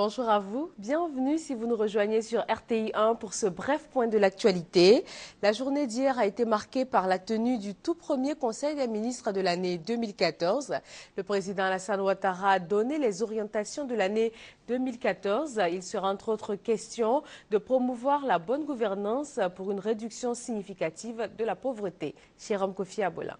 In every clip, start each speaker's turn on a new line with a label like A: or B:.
A: Bonjour à vous, bienvenue si vous nous rejoignez sur RTI 1 pour ce bref point de l'actualité. La journée d'hier a été marquée par la tenue du tout premier Conseil des ministres de l'année 2014. Le président Alassane Ouattara a donné les orientations de l'année 2014. Il sera entre autres question de promouvoir la bonne gouvernance pour une réduction significative de la pauvreté. Jérôme Kofi Abola.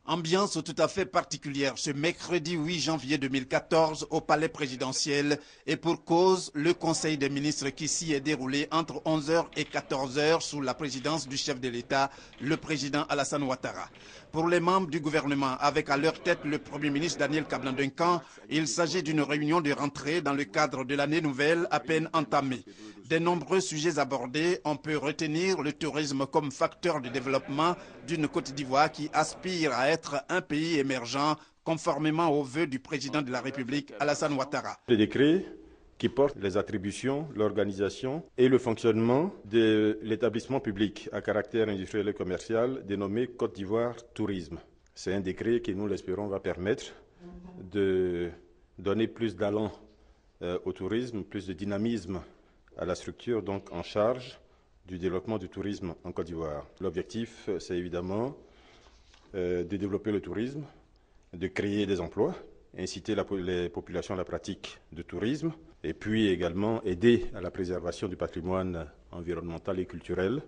B: Ambiance tout à fait particulière ce mercredi 8 janvier 2014 au palais présidentiel et pour cause, le Conseil des ministres qui s'y est déroulé entre 11h et 14h sous la présidence du chef de l'État, le président Alassane Ouattara. Pour les membres du gouvernement, avec à leur tête le Premier ministre Daniel Kablan-Duncan, il s'agit d'une réunion de rentrée dans le cadre de l'année nouvelle à peine entamée. Des nombreux sujets abordés, on peut retenir le tourisme comme facteur de développement d'une Côte d'Ivoire qui aspire à être un pays émergent conformément aux vœux du président de la République Alassane Ouattara.
C: Le décret qui porte les attributions, l'organisation et le fonctionnement de l'établissement public à caractère industriel et commercial dénommé Côte d'Ivoire Tourisme. C'est un décret qui, nous l'espérons, va permettre de donner plus d'allant au tourisme, plus de dynamisme à la structure donc en charge du développement du tourisme en Côte d'Ivoire. L'objectif, c'est évidemment de développer le tourisme, de créer des emplois, inciter les populations à la pratique du tourisme et puis également aider à la préservation du patrimoine environnemental et culturel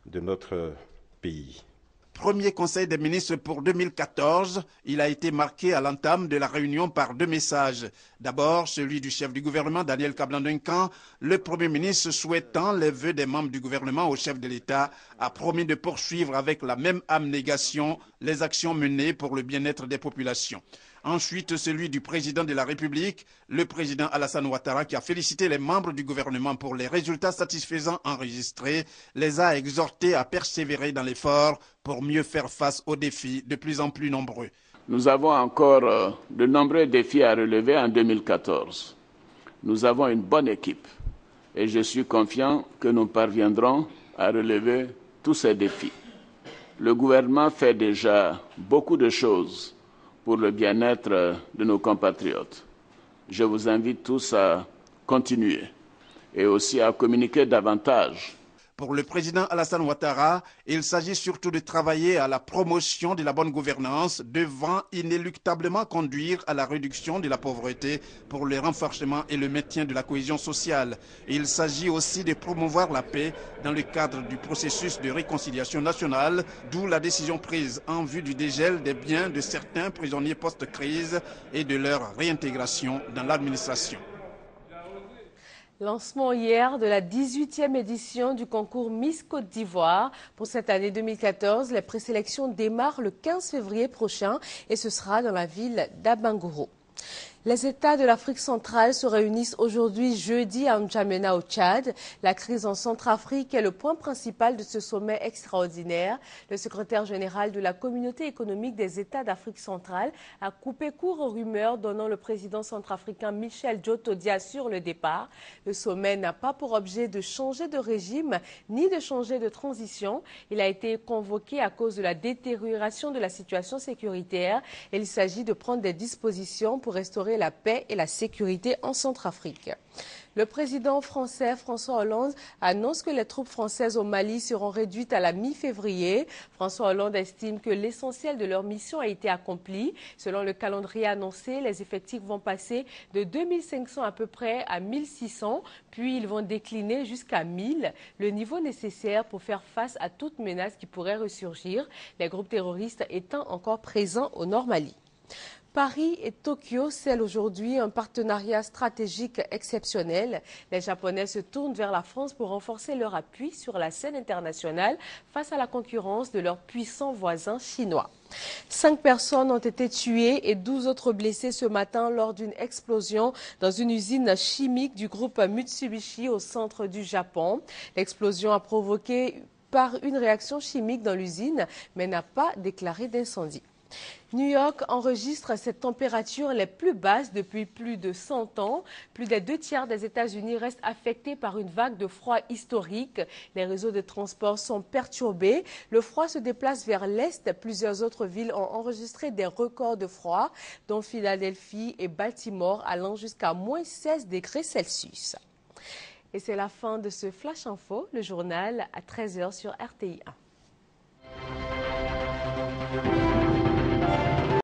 C: de notre pays.
B: Premier Conseil des ministres pour 2014, il a été marqué à l'entame de la réunion par deux messages. D'abord, celui du chef du gouvernement, Daniel Kablan-Duncan, le Premier ministre souhaitant les vœux des membres du gouvernement au chef de l'État, a promis de poursuivre avec la même abnégation les actions menées pour le bien-être des populations. Ensuite, celui du président de la République, le président Alassane Ouattara, qui a félicité les membres du gouvernement pour les résultats satisfaisants enregistrés, les a exhortés à persévérer dans l'effort pour mieux faire face aux défis de plus en plus nombreux.
D: Nous avons encore de nombreux défis à relever en 2014. Nous avons une bonne équipe et je suis confiant que nous parviendrons à relever tous ces défis. Le gouvernement fait déjà beaucoup de choses pour le bien-être de nos compatriotes. Je vous invite tous à continuer et aussi à communiquer davantage.
B: Pour le président Alassane Ouattara, il s'agit surtout de travailler à la promotion de la bonne gouvernance devant inéluctablement conduire à la réduction de la pauvreté pour le renforcement et le maintien de la cohésion sociale. Il s'agit aussi de promouvoir la paix dans le cadre du processus de réconciliation nationale, d'où la décision prise en vue du dégel des biens de certains prisonniers post-crise et de leur réintégration dans l'administration.
A: Lancement hier de la 18e édition du concours Miss Côte d'Ivoire. Pour cette année 2014, les présélections démarrent le 15 février prochain et ce sera dans la ville d'Abangouro. Les États de l'Afrique centrale se réunissent aujourd'hui jeudi à N'Djamena au Tchad. La crise en Centrafrique est le point principal de ce sommet extraordinaire. Le secrétaire général de la Communauté économique des États d'Afrique centrale a coupé court aux rumeurs donnant le président centrafricain Michel Djotodia sur le départ. Le sommet n'a pas pour objet de changer de régime ni de changer de transition. Il a été convoqué à cause de la détérioration de la situation sécuritaire. Il s'agit de prendre des dispositions pour restaurer la paix et la sécurité en Centrafrique. Le président français François Hollande annonce que les troupes françaises au Mali seront réduites à la mi-février. François Hollande estime que l'essentiel de leur mission a été accompli. Selon le calendrier annoncé, les effectifs vont passer de 2500 à peu près à 1600, puis ils vont décliner jusqu'à 1000, le niveau nécessaire pour faire face à toute menace qui pourrait ressurgir, les groupes terroristes étant encore présents au Nord Mali. Paris et Tokyo scellent aujourd'hui un partenariat stratégique exceptionnel. Les Japonais se tournent vers la France pour renforcer leur appui sur la scène internationale face à la concurrence de leurs puissants voisins chinois. 5 personnes ont été tuées et 12 autres blessées ce matin lors d'une explosion dans une usine chimique du groupe Mitsubishi au centre du Japon. L'explosion a provoqué par une réaction chimique dans l'usine mais n'a pas déclaré d'incendie. New York enregistre cette température les plus basses depuis plus de 100 ans. Plus des 2/3 des États-Unis restent affectés par une vague de froid historique. Les réseaux de transport sont perturbés. Le froid se déplace vers l'est. Plusieurs autres villes ont enregistré des records de froid, dont Philadelphie et Baltimore, allant jusqu'à moins 16 degrés Celsius. Et c'est la fin de ce Flash Info, le journal à 13h sur RTI 1.